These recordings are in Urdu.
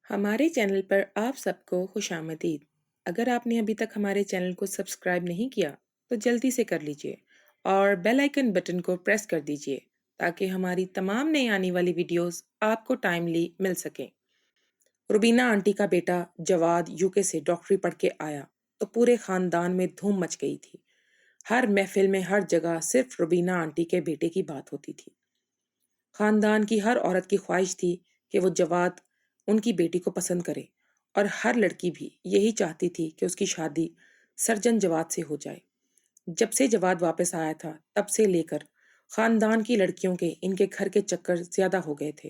ہمارے چینل پر آپ سب کو خوش آمدید۔ اگر آپ نے ابھی تک ہمارے چینل کو سبسکرائب نہیں کیا تو جلدی سے کر لیجئے اور بیل آئیکن بٹن کو پریس کر دیجئے تاکہ ہماری تمام نئی آنے والی ویڈیوز آپ کو ٹائملی مل سکیں۔ روبینہ آنٹی کا بیٹا جواد یوکے سے ڈاکٹری پڑھ کے آیا تو پورے خاندان میں دھوم مچ گئی تھی۔ ہر محفل میں ہر جگہ صرف روبینہ آنٹی کے بیٹے کی بات ہوتی تھی۔ خاندان کی ہر عورت کی خواہش تھی کہ وہ جواد ان کی بیٹی کو پسند کرے اور ہر لڑکی بھی یہی چاہتی تھی کہ اس کی شادی سرجن جواد سے ہو جائے۔ جب سے جواد واپس آیا تھا تب سے لے کر خاندان کی لڑکیوں کے ان کے گھر کے چکر زیادہ ہو گئے تھے۔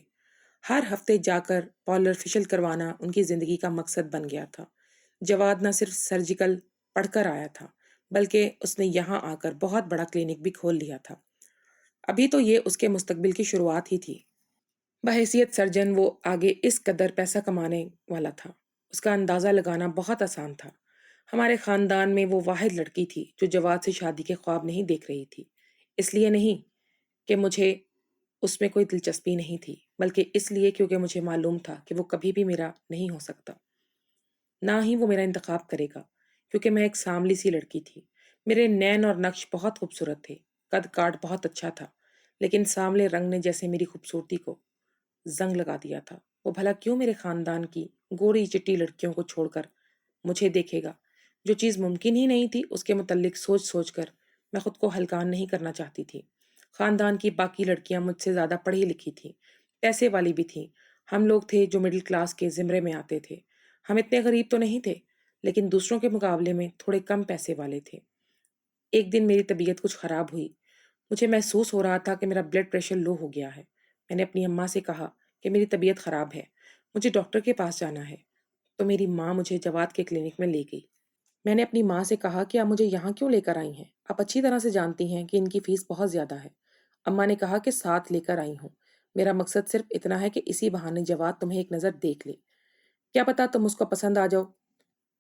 ہر ہفتے جا کر پارلر فیشل کروانا ان کی زندگی کا مقصد بن گیا تھا۔ جواد نہ صرف سرجیکل پڑھ کر آیا تھا بلکہ اس نے یہاں آ کر بہت بڑا کلینک بھی کھول لیا تھا۔ ابھی تو یہ اس کے مستقبل کی شروعات ہی تھی۔ بحیثیت سرجن وہ آگے اس قدر پیسہ کمانے والا تھا، اس کا اندازہ لگانا بہت آسان تھا۔ ہمارے خاندان میں وہ واحد لڑکی تھی جو جواد سے شادی کے خواب نہیں دیکھ رہی تھی۔ اس لیے نہیں کہ مجھے اس میں کوئی دلچسپی نہیں تھی، بلکہ اس لیے کیونکہ مجھے معلوم تھا کہ وہ کبھی بھی میرا نہیں ہو سکتا، نہ ہی وہ میرا انتخاب کرے گا، کیونکہ میں ایک ساملی سی لڑکی تھی۔ میرے نین اور نقش بہت خوبصورت تھے، قد کاٹ بہت اچھا تھا، لیکن سانولے رنگ نے جیسے میری خوبصورتی کو زنگ لگا دیا تھا۔ وہ بھلا کیوں میرے خاندان کی گوری چٹی لڑکیوں کو چھوڑ کر مجھے دیکھے گا؟ جو چیز ممکن ہی نہیں تھی اس کے متعلق سوچ سوچ کر میں خود کو ہلکان نہیں کرنا چاہتی تھی۔ خاندان کی باقی لڑکیاں مجھ سے زیادہ پڑھی لکھی تھیں، پیسے والی بھی تھیں۔ ہم لوگ تھے جو مڈل کلاس کے زمرے میں آتے تھے۔ ہم اتنے غریب تو نہیں تھے، لیکن دوسروں کے مقابلے میں تھوڑے کم پیسے والے تھے۔ ایک دن میری طبیعت کچھ خراب ہوئی۔ مجھے محسوس ہو رہا تھا کہ میرا بلڈ پریشر لو ہو گیا ہے۔ میں نے اپنی اماں سے کہا کہ میری طبیعت خراب ہے، مجھے ڈاکٹر کے پاس جانا ہے، تو میری ماں مجھے جواد کے کلینک میں لے گئی۔ میں نے اپنی ماں سے کہا کہ آپ مجھے یہاں کیوں لے کر آئی ہیں؟ آپ اچھی طرح سے جانتی ہیں کہ ان کی فیس بہت زیادہ ہے۔ اماں نے کہا کہ ساتھ لے کر آئی ہوں، میرا مقصد صرف اتنا ہے کہ اسی بہانے جواد تمہیں ایک نظر دیکھ لے، کیا پتا تم اس کو پسند آ جاؤ۔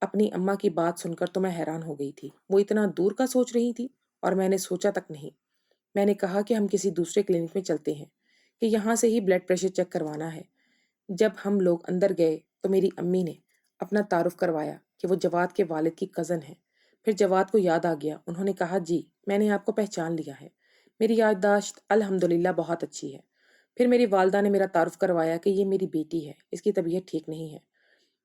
اپنی اماں کی بات سن کر تو میں حیران ہو گئی تھی، وہ اتنا دور کا سوچ رہی تھی اور میں نے سوچا تک نہیں۔ میں نے کہا کہ ہم کسی دوسرے کلینک میں چلتے ہیں، کہ یہاں سے ہی بلڈ پریشر چیک کروانا ہے۔ جب ہم لوگ اندر گئے تو میری امی نے اپنا تعارف کروایا کہ وہ جواد کے والد کی کزن ہے۔ پھر جواد کو یاد آ گیا، انہوں نے کہا جی میں نے آپ کو پہچان لیا ہے، میری یادداشت الحمدللہ بہت اچھی ہے۔ پھر میری والدہ نے میرا تعارف کروایا کہ یہ میری بیٹی ہے، اس کی طبیعت ٹھیک نہیں ہے۔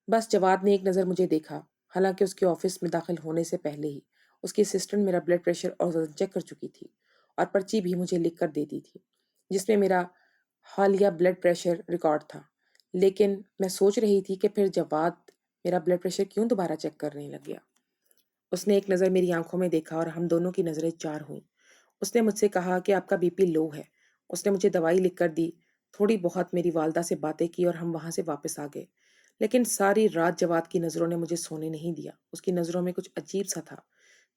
بس جواد نے ایک نظر مجھے دیکھا، حالانکہ اس کے آفس میں داخل ہونے سے پہلے ہی اس کی اسسٹنٹ میرا بلڈ پریشر اور وزن چیک کر چکی تھی اور پرچی بھی مجھے لکھ کر دے دی تھی جس میں میرا حالیہ بلڈ پریشر ریکارڈ تھا۔ لیکن میں سوچ رہی تھی کہ پھر جواد میرا بلڈ پریشر کیوں دوبارہ چیک کرنے لگ گیا۔ اس نے ایک نظر میری آنکھوں میں دیکھا اور ہم دونوں کی نظریں چار ہوئیں۔ اس نے مجھ سے کہا کہ آپ کا بی پی لو ہے۔ اس نے مجھے دوائی لکھ کر دی، تھوڑی بہت میری والدہ سے باتیں کی اور ہم وہاں سے واپس آ گئے۔ لیکن ساری رات جواد کی نظروں نے مجھے سونے نہیں دیا۔ اس کی نظروں میں کچھ عجیب سا تھا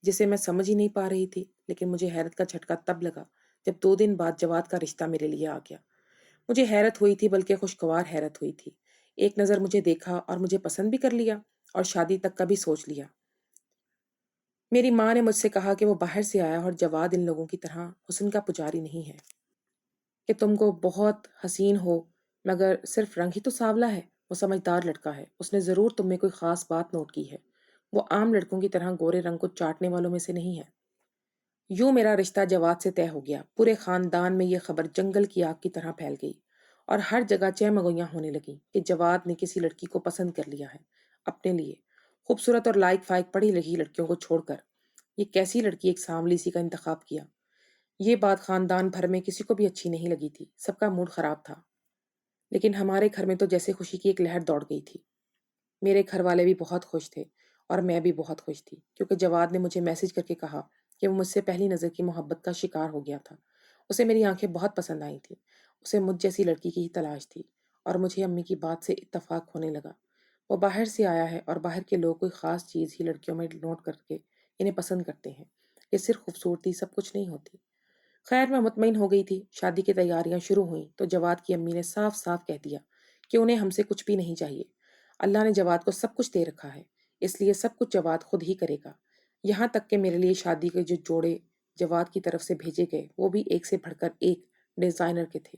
جسے میں سمجھ ہی نہیں پا رہی تھی، لیکن مجھے حیرت کا جھٹکا تب لگا جب 2 دن بعد جواد کا رشتہ میرے لیے آ گیا۔ مجھے حیرت ہوئی تھی، بلکہ خوشگوار حیرت ہوئی تھی۔ ایک نظر مجھے دیکھا اور مجھے پسند بھی کر لیا اور شادی تک کا بھی سوچ لیا۔ میری ماں نے مجھ سے کہا کہ وہ باہر سے آیا اور جواد ان لوگوں کی طرح حسن کا پجاری نہیں ہے، کہ تم کو بہت حسین ہو مگر صرف رنگ ہی تو سانولا ہے۔ وہ سمجھدار لڑکا ہے، اس نے ضرور تم میں کوئی خاص بات نوٹ کی ہے۔ وہ عام لڑکوں کی طرح گورے رنگ کو چاٹنے والوں میں سے نہیں ہے۔ یوں میرا رشتہ جواد سے طے ہو گیا۔ پورے خاندان میں یہ خبر جنگل کی آگ کی طرح پھیل گئی اور ہر جگہ چہمگوئیاں ہونے لگیں کہ جواد نے کسی لڑکی کو پسند کر لیا ہے اپنے لیے، خوبصورت اور لائق فائق پڑھی لکھی لڑکیوں کو چھوڑ کر۔ یہ کیسی لڑکی ایک سانولی سی کا انتخاب کیا؟ یہ بات خاندان بھر میں کسی کو بھی اچھی نہیں لگی تھی، سب کا موڈ خراب تھا۔ لیکن ہمارے گھر میں تو جیسے خوشی کی ایک لہر دوڑ گئی تھی۔ میرے گھر والے بھی بہت خوش تھے اور میں بھی بہت خوش تھی، کیونکہ جواد نے مجھے میسج کر کے کہا کہ وہ مجھ سے پہلی نظر کی محبت کا شکار ہو گیا تھا۔ اسے میری آنکھیں بہت پسند آئی تھیں، اسے مجھ جیسی لڑکی کی ہی تلاش تھی، اور مجھے امی کی بات سے اتفاق ہونے لگا۔ وہ باہر سے آیا ہے اور باہر کے لوگ کوئی خاص چیز ہی لڑکیوں میں نوٹ کر کے انہیں پسند کرتے ہیں، یہ صرف خوبصورتی سب کچھ نہیں ہوتی۔ خیر میں مطمئن ہو گئی تھی۔ شادی کی تیاریاں شروع ہوئیں تو جواد کی امی نے صاف صاف کہہ دیا کہ انہیں ہم سے کچھ بھی نہیں چاہیے، اللہ نے جواد کو سب کچھ دے رکھا ہے، اس لیے سب کچھ جواد خود ہی کرے گا۔ یہاں تک کہ میرے لیے شادی کے جو جوڑے جواد کی طرف سے بھیجے گئے وہ بھی ایک سے بڑھ کر ایک ڈیزائنر کے تھے،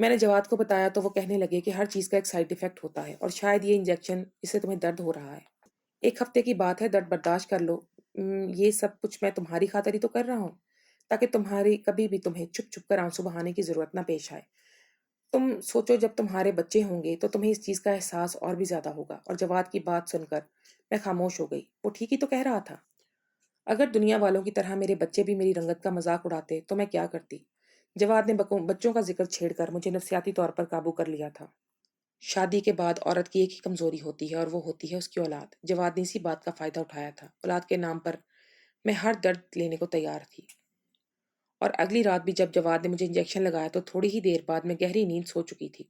میں نے جواد کو بتایا تو وہ کہنے لگے کہ ہر چیز کا ایک سائیڈ ایفیکٹ ہوتا ہے اور شاید یہ انجیکشن اس سے تمہیں درد ہو رہا ہے۔ 1 ہفتے کی بات ہے، درد برداشت کر لو۔ یہ سب کچھ میں تمہاری خاطر ہی تو کر رہا ہوں، تاکہ تمہاری کبھی بھی تمہیں چھپ چھپ کر آنسو بہانے کی ضرورت نہ پیش آئے۔ تم سوچو جب تمہارے بچے ہوں گے تو تمہیں اس چیز کا احساس اور بھی زیادہ ہوگا۔ اور جواد کی بات سن کر میں خاموش ہو گئی۔ وہ ٹھیک ہی تو کہہ رہا تھا۔ اگر دنیا والوں کی طرح میرے بچے بھی میری رنگت کا مذاق اڑاتے تو میں کیا کرتی؟ جواد نے بچوں کا ذکر چھیڑ کر مجھے نفسیاتی طور پر قابو کر لیا تھا۔ شادی کے بعد عورت کی ایک ہی کمزوری ہوتی ہے اور وہ ہوتی ہے اس کی اولاد۔ جواد نے اسی بات کا فائدہ اٹھایا تھا۔ اولاد کے نام پر میں ہر درد لینے کو تیار تھی۔ اور اگلی رات بھی جب جواد نے مجھے انجیکشن لگایا تو تھوڑی ہی دیر بعد میں گہری نیند سو چکی تھی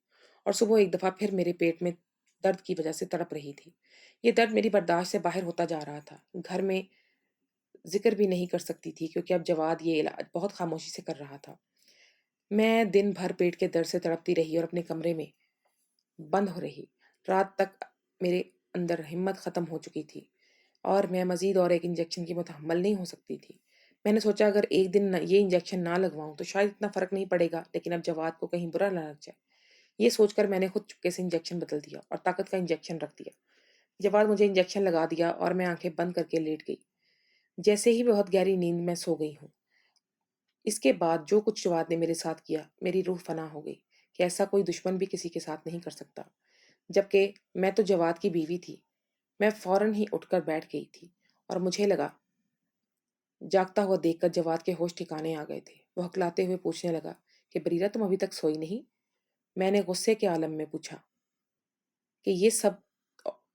اور صبح ایک دفعہ پھر میرے پیٹ میں درد کی وجہ سے تڑپ رہی تھی۔ یہ درد میری برداشت سے باہر ہوتا جا رہا تھا۔ گھر میں ذکر بھی نہیں کر سکتی تھی کیونکہ اب جواد یہ علاج بہت خاموشی سے کر رہا تھا۔ میں دن بھر پیٹ کے درد سے تڑپتی رہی اور اپنے کمرے میں بند ہو رہی۔ رات تک میرے اندر ہمت ختم ہو چکی تھی اور میں مزید اور ایک انجیکشن کی متحمل نہیں ہو سکتی تھی۔ میں نے سوچا اگر ایک دن یہ انجیکشن نہ لگواؤں تو شاید اتنا فرق نہیں پڑے گا، لیکن اب جواد کو کہیں برا نہ لگ جائے۔ یہ سوچ کر میں نے خود چپکے سے انجیکشن بدل دیا اور طاقت کا انجیکشن رکھ دیا۔ جواد مجھے انجیکشن لگا دیا اور میں آنکھیں بند کر کے لیٹ گئی، جیسے ہی بہت گہری نیند میں سو گئی ہوں۔ اس کے بعد جو کچھ جواد نے میرے ساتھ کیا، میری روح فنا ہو گئی کہ ایسا کوئی دشمن بھی کسی کے ساتھ نہیں کر سکتا۔ جبکہ میں تو جواد کی بیوی تھی۔ میں فوراً ہی اٹھ کر بیٹھ گئی تھی اور مجھے لگا جاگتا ہوا دیکھ کر جواد کے ہوش ٹھکانے آ گئے تھے۔ وہ ہکلاتے ہوئے پوچھنے لگا کہ بریرہ تم ابھی تک سوئی نہیں؟ میں نے غصے کے عالم میں پوچھا کہ یہ سب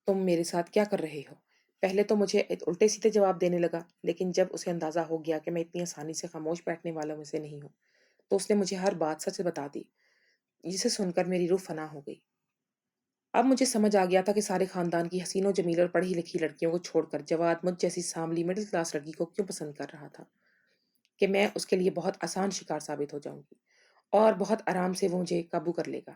تم میرے ساتھ کیا کر رہے ہو؟ پہلے تو مجھے الٹے سیدھے جواب دینے لگا، لیکن جب اسے اندازہ ہو گیا کہ میں اتنی آسانی سے خاموش بیٹھنے والوں میں سے نہیں ہوں تو اس نے مجھے ہر بات سچ بتا دی، جسے سن کر میری روح فنا ہو گئی۔ اب مجھے سمجھ آ گیا تھا کہ سارے خاندان کی حسین و جمیل اور پڑھی لکھی لڑکیوں کو چھوڑ کر جواد مجھ جیسی ساملی مڈل کلاس لڑکی کو کیوں پسند کر رہا تھا، کہ میں اس کے لیے بہت آسان شکار ثابت ہو جاؤں گی اور بہت آرام سے وہ مجھے قابو کر لے گا۔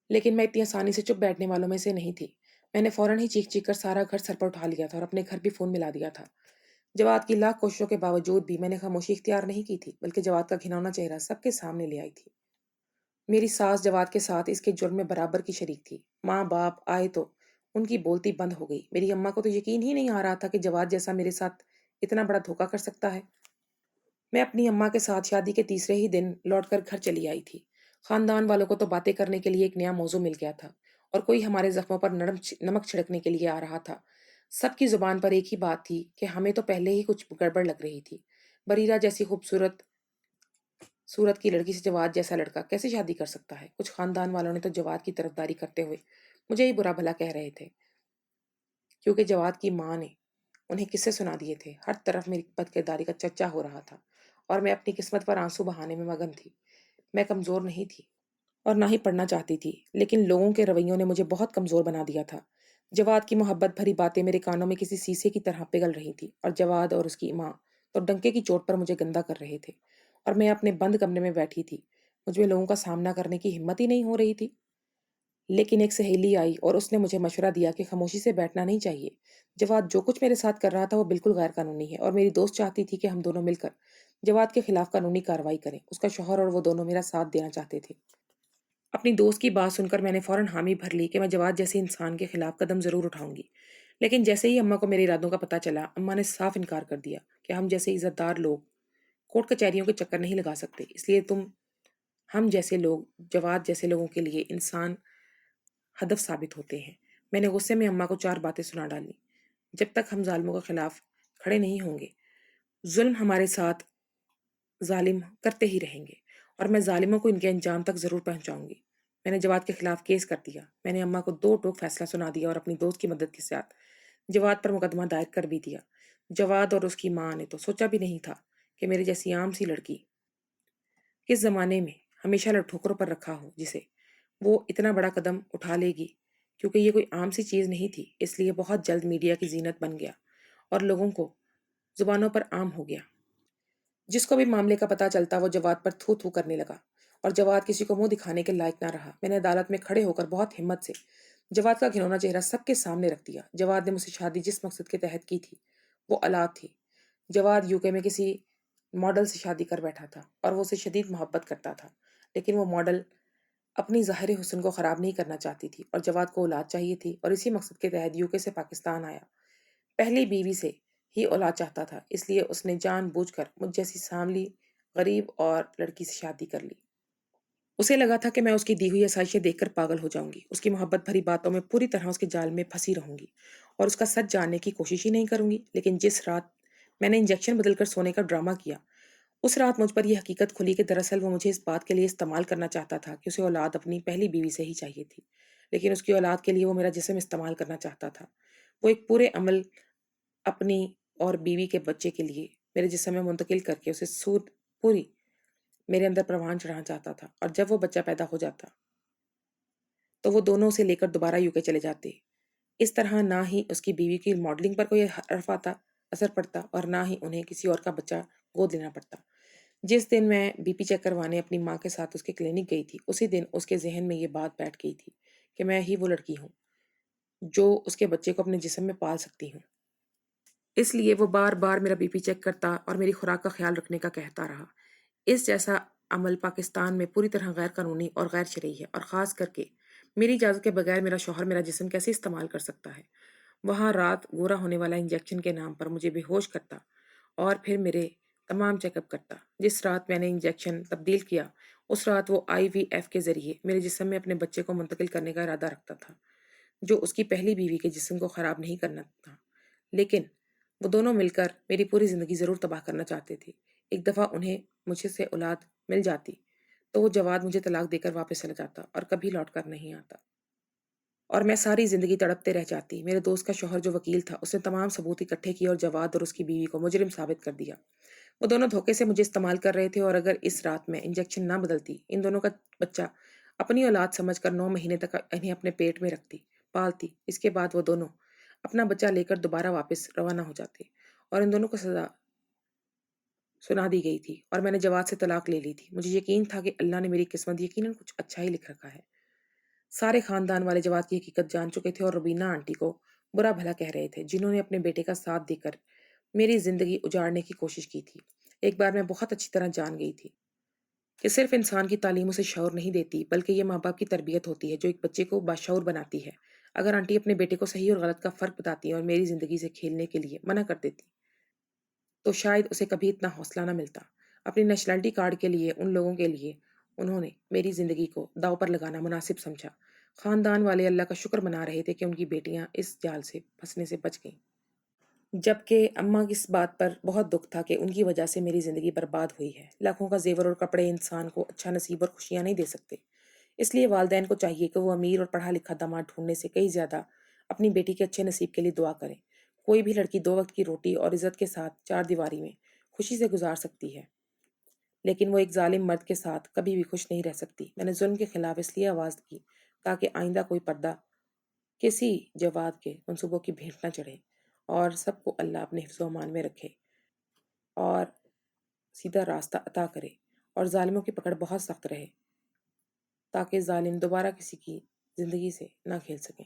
لیکن میں اتنی آسانی سے چپ بیٹھنے والوں میں سے نہیں تھی۔ میں نے فوراً ہی چیخ چیخ کر سارا گھر سر پر اٹھا لیا تھا اور اپنے گھر بھی فون ملا دیا تھا۔ جواد کی لاکھ کوششوں کے باوجود بھی میں نے خاموشی اختیار نہیں کی تھی، بلکہ جواد کا گھناؤنا چہرہ سب کے سامنے لے آئی تھی۔ میری ساس جواد کے ساتھ اس کے جرم میں برابر کی شریک تھی۔ ماں باپ آئے تو ان کی بولتی بند ہو گئی۔ میری اماں کو تو یقین ہی نہیں آ رہا تھا کہ جواد جیسا میرے ساتھ اتنا بڑا دھوکا کر سکتا ہے۔ میں اپنی اماں کے ساتھ شادی کے تیسرے ہی دن لوٹ کر گھر چلی آئی تھی۔ خاندان والوں کو تو باتیں کرنے کے لیے ایک نیا موضوع مل گیا تھا اور کوئی ہمارے زخموں پر نمک چھڑکنے کے لیے آ رہا تھا۔ سب کی زبان پر ایک ہی بات تھی کہ ہمیں تو پہلے ہی کچھ گڑبڑ لگ رہی تھی۔ بریرہ جیسی خوبصورت صورت کی لڑکی سے جواد جیسا لڑکا کیسے شادی کر سکتا ہے؟ کچھ خاندان والوں نے تو جواد کی طرفداری کرتے ہوئے مجھے ہی برا بھلا کہہ رہے تھے، کیونکہ جواد کی ماں نے انہیں قصے سنا دیے تھے۔ ہر طرف میری بد کرداری کا چرچا ہو رہا تھا اور میں اپنی قسمت پر آنسو بہانے میں مگن تھی۔ میں کمزور نہیں تھی اور نہ ہی پڑھنا چاہتی تھی، لیکن لوگوں کے رویوں نے مجھے بہت کمزور بنا دیا تھا۔ جواد کی محبت بھری باتیں میرے کانوں میں کسی سیسے کی طرح پگھل رہی تھی اور جواد اور اس کی ماں تو ڈنکے کی چوٹ پر مجھے گندا کر رہے تھے اور میں اپنے بند کمرے میں بیٹھی تھی۔ مجھ میں لوگوں کا سامنا کرنے کی ہمت ہی نہیں ہو رہی تھی۔ لیکن ایک سہیلی آئی اور اس نے مجھے مشورہ دیا کہ خاموشی سے بیٹھنا نہیں چاہیے۔ جواد جو کچھ میرے ساتھ کر رہا تھا وہ بالکل غیر قانونی ہے اور میری دوست چاہتی تھی کہ ہم دونوں مل کر جواد کے خلاف قانونی کارروائی کریں۔ اس کا شوہر اور وہ دونوں میرا ساتھ دینا چاہتے تھے۔ اپنی دوست کی بات سن کر میں نے فوراً حامی بھر لی کہ میں جواد جیسے انسان کے خلاف قدم ضرور اٹھاؤں گی۔ لیکن جیسے ہی اماں کو میرے ارادوں کا پتہ چلا، اماں نے صاف انکار کر دیا کہ ہم جیسے عزت دار لوگ کورٹ کچہریوں کے چکر نہیں لگا سکتے، اس لیے ہم جیسے لوگ جواد جیسے لوگوں کے لیے انسان ہدف ثابت ہوتے ہیں۔ میں نے غصے میں اماں کو 4 باتیں سنا ڈالی۔ جب تک ہم ظالموں کے خلاف کھڑے نہیں ہوں گے، ظلم ہمارے ساتھ ظالم کرتے ہی رہیں گے اور میں ظالموں کو ان کے انجام تک ضرور پہنچاؤں گی۔ میں نے جواد کے خلاف کیس کر دیا۔ میں نے اماں کو 2 ٹوک فیصلہ سنا دیا اور اپنی دوست کی مدد کے ساتھ جواد پر مقدمہ دائر کر بھی دیا۔ جواد اور اس کی ماں نے تو سوچا بھی نہیں تھا کہ میرے جیسی عام سی لڑکی کس زمانے میں ہمیشہ ٹھوکروں پر رکھا ہو، جسے وہ اتنا بڑا قدم اٹھا لے گی، کیونکہ یہ کوئی عام سی چیز نہیں تھی۔ اس لیے بہت جلد میڈیا کی زینت بن گیا اور لوگوں کو زبانوں پر عام ہو گیا۔ جس کو بھی معاملے کا پتہ چلتا وہ جواد پر تھو تھو کرنے لگا اور جواد کسی کو منہ دکھانے کے لائق نہ رہا۔ میں نے عدالت میں کھڑے ہو کر بہت ہمت سے جواد کا گھنونا چہرہ سب کے سامنے رکھ دیا۔ جواد نے مجھ سے شادی جس مقصد کے تحت کی تھی وہ اولاد تھی۔ جواد یوکے میں کسی ماڈل سے شادی کر بیٹھا تھا اور وہ اسے شدید محبت کرتا تھا، لیکن وہ ماڈل اپنی ظاہر حسن کو خراب نہیں کرنا چاہتی تھی اور جواد کو اولاد چاہیے تھی اور اسی مقصد کے تحت یوکے سے پاکستان آیا۔ پہلی بیوی سے ہی اولاد چاہتا تھا، اس لیے اس نے جان بوجھ کر مجھ جیسی ساملی غریب اور لڑکی سے شادی کر لی۔ اسے لگا تھا کہ میں اس کی دی ہوئی آسائشیں دیکھ کر پاگل ہو جاؤں گی، اس کی محبت بھری باتوں میں پوری طرح اس کے جال میں پھنسی رہوں گی اور اس کا سچ جاننے کی کوشش ہی نہیں کروں گی۔ لیکن جس رات میں نے انجیکشن بدل کر سونے کا ڈرامہ کیا، اس رات مجھ پر یہ حقیقت کھلی کہ دراصل وہ مجھے اس بات کے لیے استعمال کرنا چاہتا تھا کہ اسے اولاد اپنی پہلی بیوی سے ہی چاہیے تھی، لیکن اس کی اولاد کے لیے وہ میرا جسم استعمال کرنا چاہتا تھا۔ وہ ایک پورے عمل اپنی اور بیوی کے بچے کے لیے میرے جسم میں منتقل کر کے اسے سود پوری میرے اندر پروان چڑھانا چاہتا تھا، اور جب وہ بچہ پیدا ہو جاتا تو وہ دونوں اسے لے کر دوبارہ یوکے چلے جاتے۔ اس طرح نہ ہی اس کی بیوی کی ماڈلنگ پر کوئی حرف آتا اثر پڑتا اور نہ ہی انہیں کسی اور کا بچہ گود لینا پڑتا۔ جس دن میں بی پی چیک کروانے اپنی ماں کے ساتھ اس کے کلینک گئی تھی، اسی دن اس کے ذہن میں یہ بات بیٹھ گئی تھی کہ میں ہی وہ لڑکی ہوں جو اس کے بچے کو اپنے جسم میں پال سکتی ہوں۔ اس لیے وہ بار بار میرا بی پی چیک کرتا اور میری خوراک کا خیال رکھنے کا کہتا رہا۔ اس جیسا عمل پاکستان میں پوری طرح غیر قانونی اور غیر شرعی ہے، اور خاص کر کے میری اجازت کے بغیر میرا شوہر میرا جسم کیسے استعمال کر سکتا ہے؟ وہاں رات گورا ہونے والا انجیکشن کے نام پر مجھے بے ہوش کرتا اور پھر میرے تمام چیک اپ کرتا۔ جس رات میں نے انجیکشن تبدیل کیا، اس رات وہ آئی وی ایف کے ذریعے میرے جسم میں اپنے بچے کو منتقل کرنے کا ارادہ رکھتا تھا، جو اس کی پہلی بیوی کے جسم کو خراب نہیں کرنا تھا، لیکن وہ دونوں مل کر میری پوری زندگی ضرور تباہ کرنا چاہتے تھے۔ ایک دفعہ انہیں مجھ سے اولاد مل جاتی تو وہ جواد مجھے طلاق دے کر واپس چلا جاتا اور کبھی لوٹ کر نہیں آتا، اور میں ساری زندگی تڑپتے رہ جاتی۔ میرے دوست کا شوہر جو وکیل تھا، اس نے تمام ثبوت اکٹھے کیے اور جواد اور اس کی بیوی کو مجرم ثابت کر دیا۔ وہ دونوں دھوکے سے مجھے استعمال کر رہے تھے، اور اگر اس رات میں انجیکشن نہ بدلتی، ان دونوں کا بچہ اپنی اولاد سمجھ کر 9 مہینے تک انہیں اپنے پیٹ میں رکھتی، پالتی۔ اس کے بعد وہ دونوں اپنا بچہ لے کر دوبارہ واپس روانہ ہو جاتے اور ان دونوں کو سزا سنا دی گئی تھی اور میں نے جواد سے طلاق لے لی تھی۔ مجھے یقین تھا کہ اللہ نے میری قسمت یقیناً کچھ اچھا ہی لکھ رکھا ہے۔ سارے خاندان والے جواد کی حقیقت جان چکے تھے اور روبینہ آنٹی کو برا بھلا کہہ رہے تھے، جنہوں نے اپنے بیٹے کا ساتھ دے کر میری زندگی اجاڑنے کی کوشش کی تھی۔ ایک بار میں بہت اچھی طرح جان گئی تھی کہ صرف انسان کی تعلیم اسے شعور نہیں دیتی، بلکہ یہ ماں باپ کی تربیت ہوتی ہے جو ایک بچے کو باشعور بناتی ہے۔ اگر آنٹی اپنے بیٹے کو صحیح اور غلط کا فرق بتاتی اور میری زندگی سے کھیلنے کے لیے منع کر دیتی تو شاید اسے کبھی اتنا حوصلہ نہ ملتا۔ اپنی نیشنلٹی کارڈ کے لیے ان لوگوں کے لیے انہوں نے میری زندگی کو داؤ پر لگانا مناسب سمجھا۔ خاندان والے اللہ کا شکر منا رہے تھے کہ ان کی بیٹیاں اس جال سے پھنسنے سے بچ گئیں، جبکہ اماں کی اس بات پر بہت دکھ تھا کہ ان کی وجہ سے میری زندگی برباد ہوئی ہے۔ لاکھوں کا زیور اور کپڑے انسان کو اچھا نصیب اور خوشیاں نہیں دے سکتے، اس لیے والدین کو چاہیے کہ وہ امیر اور پڑھا لکھا داماد ڈھونڈنے سے کئی زیادہ اپنی بیٹی کے اچھے نصیب کے لیے دعا کریں۔ کوئی بھی لڑکی 2 وقت کی روٹی اور عزت کے ساتھ 4 دیواری میں خوشی سے گزار سکتی ہے، لیکن وہ ایک ظالم مرد کے ساتھ کبھی بھی خوش نہیں رہ سکتی۔ میں نے ظلم کے خلاف اس لیے آواز کی تاکہ آئندہ کوئی پردہ کسی جواد کے منصوبوں کی بھیٹ نہ چڑھے، اور سب کو اللہ اپنے حفظ و امان میں رکھے اور سیدھا راستہ عطا کرے، اور ظالموں کی پکڑ بہت سخت رہے تاکہ ظالم دوبارہ کسی کی زندگی سے نہ کھیل سکیں۔